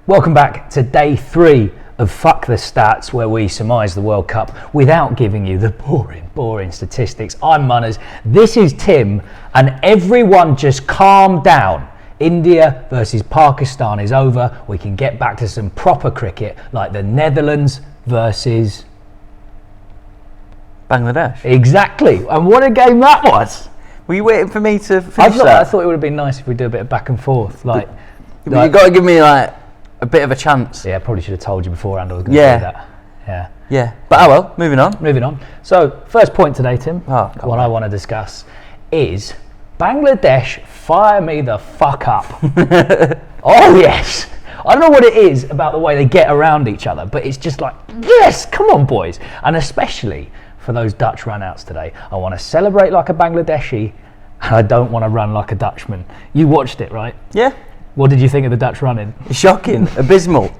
Welcome back to day 3 of Fuck the Stats, where we surmise the World Cup without giving you the boring statistics. I'm Munners, this is Tim, and everyone just calm down. India versus Pakistan is over. We can get back to some proper cricket, like the Netherlands versus Bangladesh. Exactly, and what a game that was. Were you waiting for me to finish that? I thought it would have been nice if we do a bit of back and forth. You got to give me like a bit of a chance. Yeah, I probably should have told you beforehand I was going to do that. Yeah. But well, moving on. So, first point today, Tim, I want to discuss is Bangladesh fire me the fuck up. Oh, yes. I don't know what it is about the way they get around each other, but it's just like, yes, come on, boys. And especially for those Dutch run-outs today, I want to celebrate like a Bangladeshi, and I don't want to run like a Dutchman. You watched it, right? Yeah. What did you think of the Dutch running? Shocking, abysmal,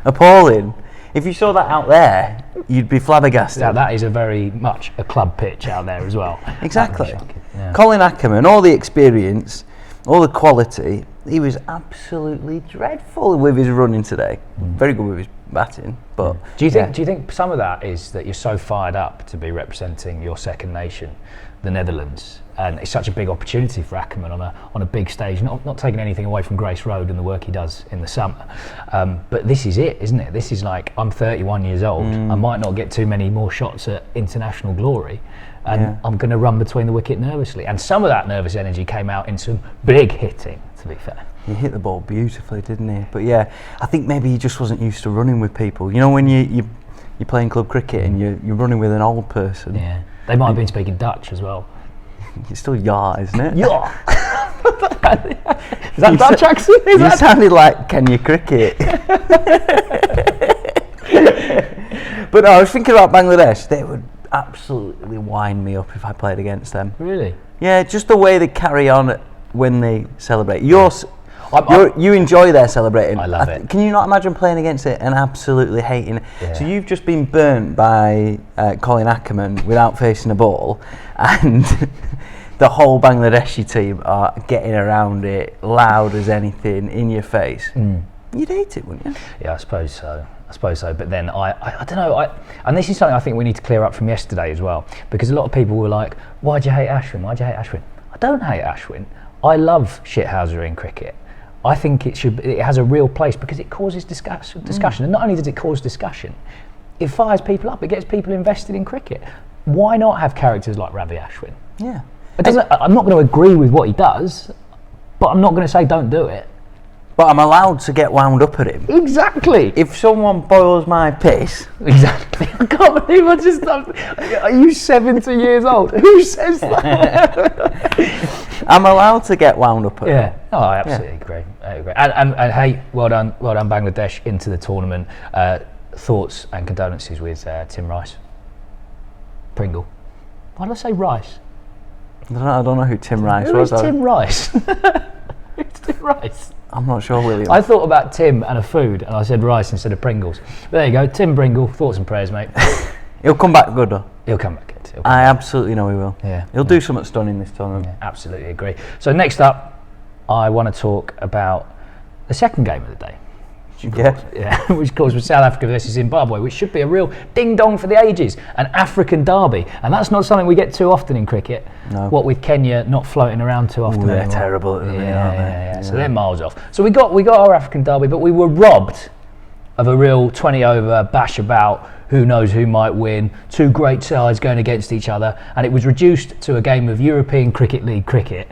appalling. If you saw that out there, you'd be flabbergasted. Yeah, that is a very much a club pitch out there as well. Exactly. Yeah. Colin Ackerman, all the experience, all the quality, he was absolutely dreadful with his running today. Very good with his batting, but do you think some of that is that you're so fired up to be representing your second nation, the Netherlands, and it's such a big opportunity for Ackerman on a big stage, not taking anything away from Grace Road and the work he does in the summer, but this is it, isn't it? This is like, I'm 31 years old, I might not get too many more shots at international glory, and I'm going to run between the wicket nervously, and some of that nervous energy came out in some big hitting, to be fair. He hit the ball beautifully, didn't he? But yeah, I think maybe he just wasn't used to running with people. You know, when you're playing club cricket and you're running with an old person. Yeah, they might have been speaking Dutch as well. It's still "ja," isn't it? Ja. Is that Dutch accent? You sounded like Kenya cricket. But no, I was thinking about Bangladesh. They would absolutely wind me up if I played against them. Really? Yeah, just the way they carry on when they celebrate. You enjoy their celebrating. I love it. Can you not imagine playing against it and absolutely hating it? Yeah. So you've just been burnt by Colin Ackerman without facing a ball, and the whole Bangladeshi team are getting around it, loud as anything, in your face. You'd hate it, wouldn't you? Yeah, I suppose so. But then I don't know. And this is something I think we need to clear up from yesterday as well, because a lot of people were like, "Why'd you hate Ashwin? I don't hate Ashwin. I love shithousery in cricket. I think it has a real place because it causes discussion. And not only does it cause discussion, it fires people up. It gets people invested in cricket. Why not have characters like Ravi Ashwin? Yeah. I'm not going to agree with what he does, but I'm not going to say don't do it. But I'm allowed to get wound up at him. Exactly. If someone boils my piss. Exactly. I can't believe I just... Are you 70 years old? Who says that? I'm allowed to get wound up at him. Yeah. Oh, I absolutely agree. And hey, well done Bangladesh into the tournament. Thoughts and condolences with Tim Rice. Pringle. Why did I say Rice? I don't know who Tim Rice was. Who is Tim Rice? Who's Tim Rice? I'm not sure, William. I thought about Tim and a food, and I said rice instead of Pringles. But there you go, Tim Pringle. Thoughts and prayers, mate. He'll come back good, though. He'll come back good. I absolutely know he will. Yeah. He'll do something stunning this tournament. Yeah, absolutely agree. So next up, I want to talk about the second game of the day. Which of course was South Africa versus Zimbabwe, which should be a real ding-dong for the ages, an African derby, and that's not something we get too often in cricket. No. What with Kenya not floating around too often. They're terrible at the minute, aren't they? Yeah. So they're miles off. So we got our African derby, but we were robbed of a real 20-over bash about who knows who might win, two great sides going against each other, and it was reduced to a game of European Cricket League cricket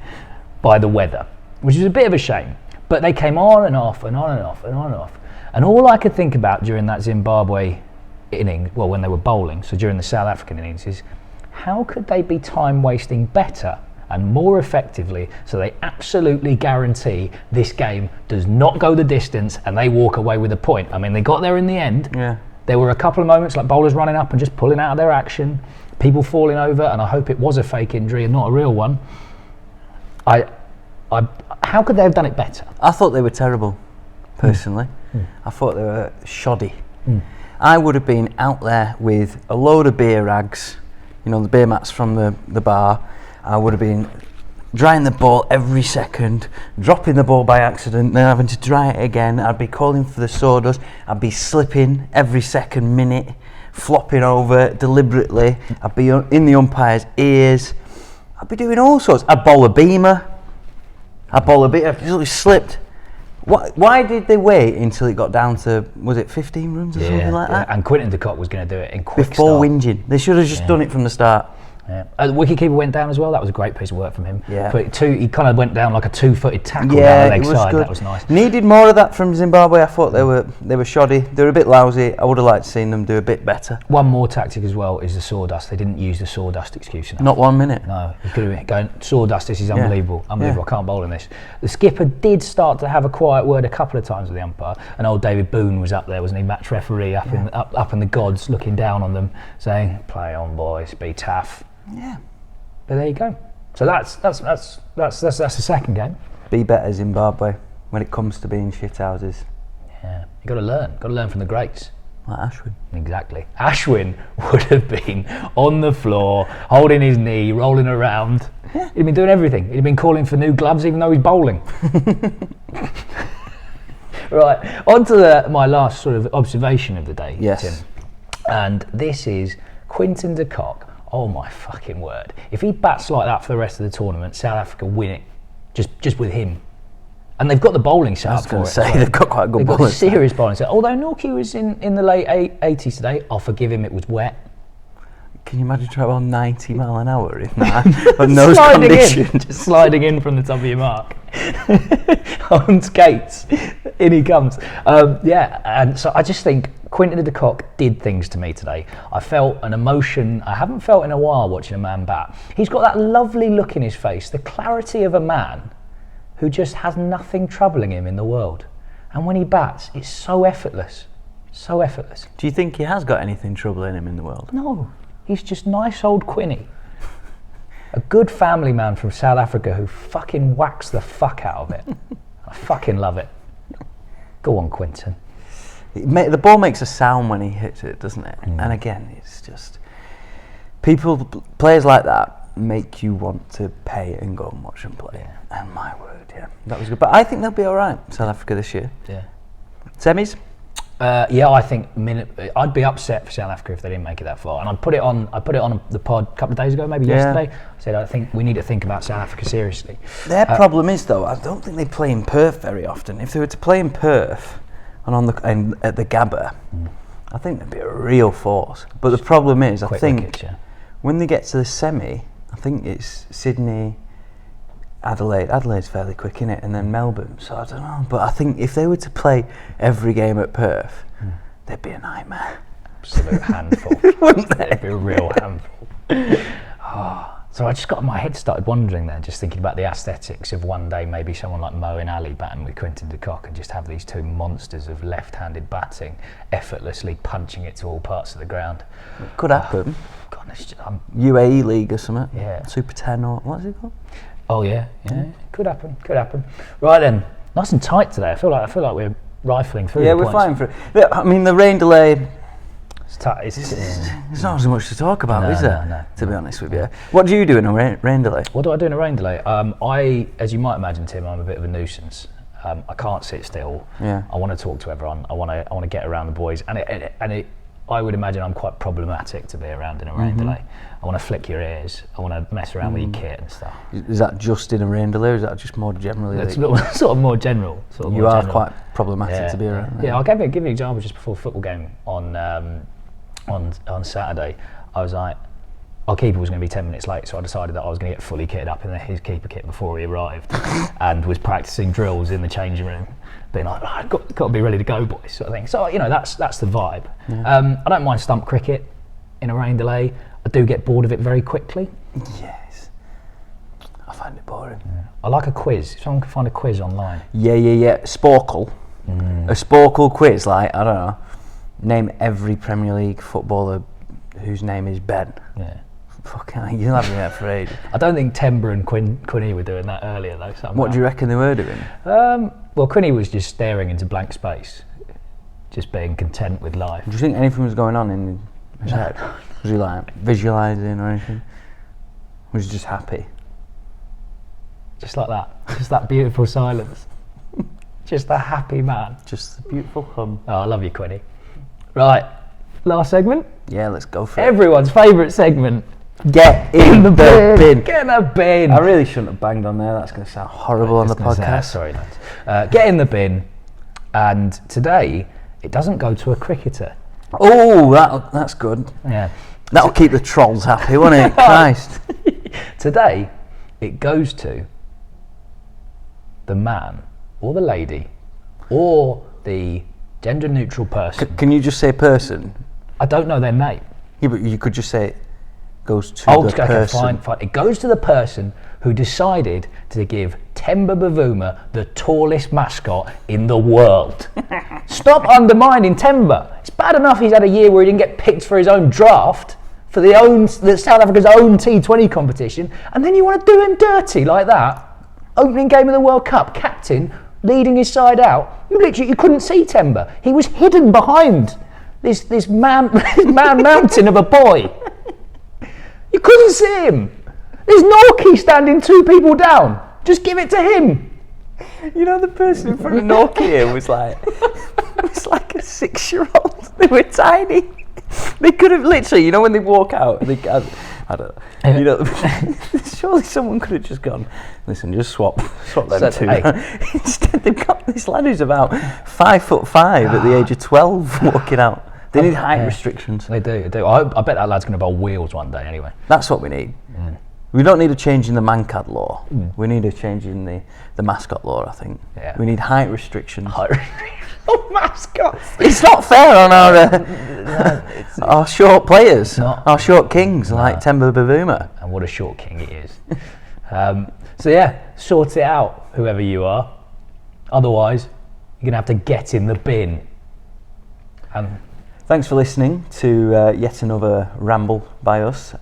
by the weather, which is a bit of a shame. But they came on and off and on and off and on and off. And all I could think about during that Zimbabwe inning, well, when they were bowling, so during the South African innings, is how could they be time wasting better and more effectively so they absolutely guarantee this game does not go the distance and they walk away with a point. I mean, they got there in the end. Yeah. There were a couple of moments like bowlers running up and just pulling out of their action, people falling over, and I hope it was a fake injury and not a real one. How could they have done it better? I thought they were terrible, personally. I thought they were shoddy. I would have been out there with a load of beer rags, you know, the beer mats from the bar. I would have been drying the ball every second, dropping the ball by accident, then having to dry it again. I'd be calling for the sawdust. I'd be slipping every second minute, flopping over deliberately. I'd be in the umpire's ears. I'd be doing all sorts. I'd bowl a beamer. I'd just slipped. Why did they wait until it got down to, was it 15 runs or something like that? And Quinton de Kock was going to do it in quick Before start. whinging. They should have just done it from the start. Yeah. The wicketkeeper went down as well. That was a great piece of work from him. Yeah. But he kind of went down like a 2-footed tackle down the leg side. Good. That was nice. Needed more of that from Zimbabwe. I thought they were shoddy. They were a bit lousy. I would have liked to seen them do a bit better. One more tactic as well is the sawdust. They didn't use the sawdust excuse enough. Not 1 minute. No, you could have been going, sawdust, this is unbelievable. Unbelievable, Yeah. I can't bowl in this. The skipper did start to have a quiet word a couple of times with the umpire, and old David Boone was up there, wasn't he, match referee, up in the gods, looking down on them, saying, play on boys, be tough. Yeah. But there you go. So that's the second game. Be better, Zimbabwe, when it comes to being shithouses. Yeah, you got to learn from the greats. Like Ashwin. Exactly. Ashwin would have been on the floor, holding his knee, rolling around. Yeah. He'd been doing everything. He'd been calling for new gloves even though he's bowling. Right, on to my last sort of observation of the day, Yes. Tim. And this is Quinton de Kock. Oh my fucking word. If he bats like that for the rest of the tournament, South Africa win it. Just with him. And they've got the bowling set up for it. I was going to say, they've got quite a good bowling. They've got serious bowling set. Although Norkie was in the late 80s today, I'll forgive him, it was wet. Can you imagine trying about 90 mile an hour in that? On those conditions. Just sliding in from the top of your mark. On skates. In he comes. And so I just think Quinton de Kock did things to me today. I felt an emotion I haven't felt in a while watching a man bat. He's got that lovely look in his face, the clarity of a man who just has nothing troubling him in the world. And when he bats, it's so effortless. So effortless. Do you think he has got anything troubling him in the world? No, he's just nice old Quinny. A good family man from South Africa who fucking whacks the fuck out of it. I fucking love it. Go on, Quinton. The ball makes a sound when he hits it, doesn't it? And again, it's just... Players like that make you want to pay and go and watch them play. Yeah. And my word, that was good. But I think they'll be all right, South Africa this year. Yeah. Semis? I think I'd be upset for South Africa if they didn't make it that far. And I put it on the pod a couple of days ago, maybe yesterday. I said I think we need to think about South Africa seriously. Their problem is though, I don't think they play in Perth very often. If they were to play in Perth and at the Gabba, I think they'd be a real force. But the problem is, I think when they get to the semi, I think it's Sydney, Adelaide. Adelaide's fairly quick, innit? And then Melbourne. So I don't know. But I think if they were to play every game at Perth, they'd be a nightmare. Absolute handful. Wouldn't they? They'd be a real handful. So I just got my head started wandering there, just thinking about the aesthetics of one day maybe someone like Moeen Ali batting with Quinton de Kock and just have these two monsters of left-handed batting effortlessly punching it to all parts of the ground. Could happen. God, UAE League or something. Yeah. Super 10 or what's it called? Oh yeah. Could happen. Right then, nice and tight today. I feel like we're rifling through. Yeah, we're flying through. I mean, the rain delay. There's not as much to talk about, is there? No. To be honest with you, what do you do in a rain delay? What do I do in a rain delay? As you might imagine, Tim, I'm a bit of a nuisance. I can't sit still. Yeah. I want to talk to everyone. I want to get around the boys, and I would imagine I'm quite problematic to be around in a rain delay. I want to flick your ears. I want to mess around with your kit and stuff. Is that just in a rain delay, or is that just more generally? It's sort of more general. You are quite problematic to be around. Yeah, I'll give you an example just before the football game on Saturday. I was like, our keeper was going to be 10 minutes late, so I decided that I was going to get fully kitted up in his keeper kit before he arrived, and was practicing drills in the changing room, being like, I've got to be ready to go, boys, sort of thing. So that's the vibe. Yeah. I don't mind stump cricket in a rain delay. I do get bored of it very quickly. Yes, I find it boring. Yeah. I like a quiz. If someone can find a quiz online. Yeah. Sporkle. A Sporkle quiz, like, I don't know, name every Premier League footballer whose name is Ben. Yeah. Fucking, you'll have me there for ages. I don't think Temba and Quinny were doing that earlier though. Somehow. What do you reckon they were doing? Well, Quinny was just staring into blank space, just being content with life. Do you think anything was going on in his head? Was he like visualising or anything? Was he just happy? Just like that. Just that beautiful silence. Just a happy man. Just a beautiful hum. Oh, I love you, Quinny. Right, last segment. Yeah, let's go for it. Everyone's favourite segment. Get in the bin. Get in the bin. I really shouldn't have banged on there. That's going to sound horrible on the podcast. Sorry, lads. Get in the bin. And today, it doesn't go to a cricketer. Oh, that's good. Yeah. That'll keep the trolls happy, won't it? Christ. Today, it goes to the man or the lady or the gender-neutral person. Can you just say person? I don't know their name. Yeah, but you could just say it goes to the person. Fine. It goes to the person who decided to give Temba Bavuma the tallest mascot in the world. Stop undermining Temba. It's bad enough he's had a year where he didn't get picked for his own draft, for the South Africa's own T20 competition, and then you want to do him dirty like that. Opening game of the World Cup, captain, leading his side out. You couldn't see Temba. He was hidden behind this man mountain of a boy. You couldn't see him. There's Norkie standing 2 people down. Just give it to him. You know, the person in front of Nokia was like, it was like a 6-year-old. They were tiny. They could have literally, you know, when they walk out, I don't know. You know, surely someone could have just gone, listen, just swap them two. Hey. Instead, they've got this lad who's about 5'5" at the age of 12 walking out. They need height restrictions. They do. I bet that lad's going to bowl wheels one day anyway. That's what we need. We don't need a change in the ManCAD law. We need a change in the mascot law, I think. Yeah. We need height restrictions. Oh, mascots! It's not fair on our short players, our short kings like Temba Bavuma. And what a short king he is. So yeah, sort it out, whoever you are. Otherwise, you're going to have to get in the bin. Thanks for listening to yet another ramble by us.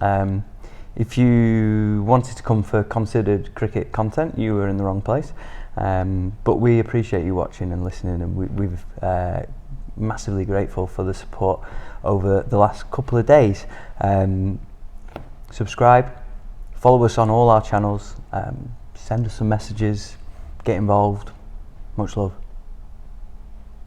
If you wanted to come for considered cricket content, you were in the wrong place. But we appreciate you watching and listening, and we're massively grateful for the support over the last couple of days. Subscribe, follow us on all our channels, send us some messages, get involved. Much love.